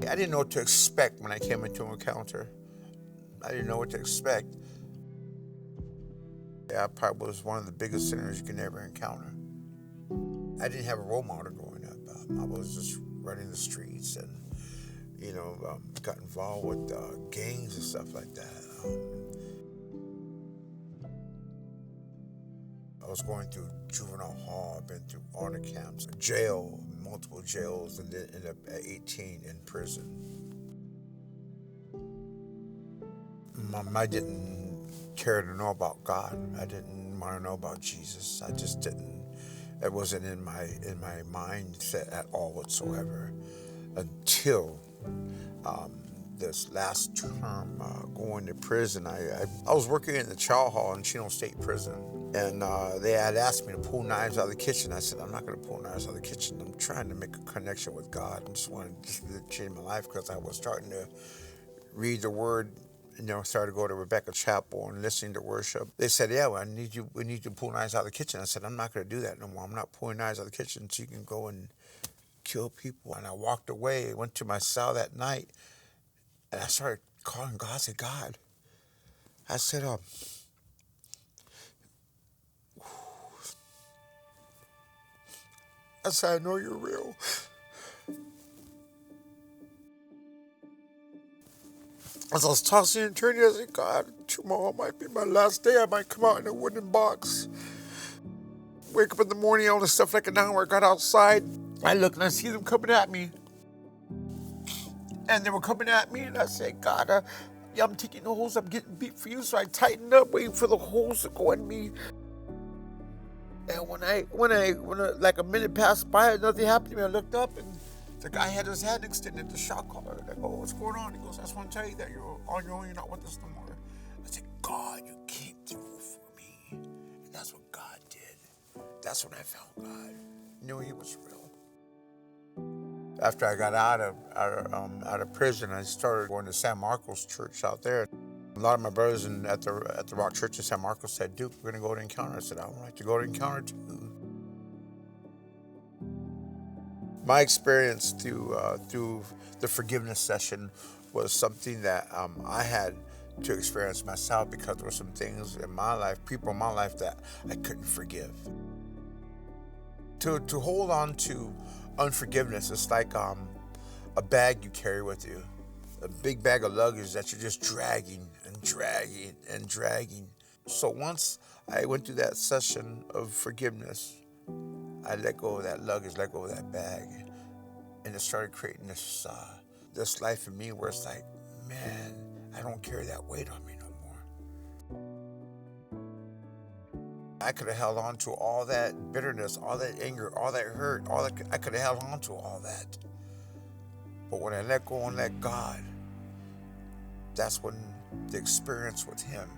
I didn't know what to expect when I came into an encounter. I didn't know what to expect. I probably was one of the biggest sinners you can ever encounter. I didn't have a role model growing up. I was just running the streets and, got involved with gangs and stuff like that. I was going through juvenile hall. I've been through honor camps, jail, multiple jails, and then ended up at 18 in prison. I didn't care to know about God. I didn't want to know about Jesus. I just didn't. It wasn't in my mindset at all whatsoever until this last term going to prison. I was working in the chow hall in Chino State Prison, and they had asked me to pull knives out of the kitchen. I said, I'm not going to pull knives out of the kitchen. I'm trying to make a connection with God. I just wanted to change my life because I was starting to read the Word. Started to go to Rebecca Chapel and listening to worship. They said, yeah, well, we need you to pull knives out of the kitchen. I said, I'm not going to do that no more. I'm not pulling knives out of the kitchen so you can go and kill people. And I walked away, went to my cell that night, and I started calling God. I said, God, I said, I know you're real. As I was tossing and turning, I said, God, tomorrow might be my last day. I might come out in a wooden box. Wake up in the morning, all this stuff like an hour. I got outside. I look and I see them coming at me. And they were coming at me, and I said, God, I'm taking the holes. I'm getting beat for you. So I tightened up, waiting for the holes to go in me. And when like a minute passed by, nothing happened to me. I looked up, and the guy had his hand extended, the shot caller. I go, what's going on? He goes, I just want to tell you that you're on your own. You're not with us no more. I said, God, you came through for me. And that's what God did. That's when I found God. Knew He was real. After I got out of prison, I started going to San Marcos Church out there. A lot of my brothers at the Rock Church in San Marcos said, Duke, we're going to go to Encounter. I said, I would like to go to Encounter too. My experience through the forgiveness session was something that I had to experience myself because there were some things in my life, people in my life that I couldn't forgive. To hold on to unforgiveness, it's like a bag you carry with you, a big bag of luggage that you're just dragging and dragging and dragging. So once I went through that session of forgiveness, I let go of that luggage, let go of that bag, and it started creating this life in me where it's like, man, I don't carry that weight on me no more. I could have held on to all that bitterness, all that anger, all that hurt, I could have held on to all that. But when I let go and let God, that's when the experience with Him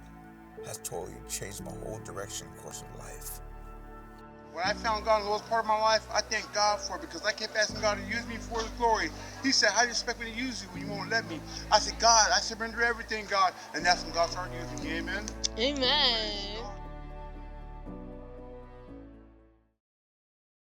has totally changed my whole direction, course of life. When I found God in the lowest part of my life, I thank God for it because I kept asking God to use me for His glory. He said, how do you expect me to use you when you won't let me? I said, God, I surrender everything, God. And that's when God started using me. Amen. Amen.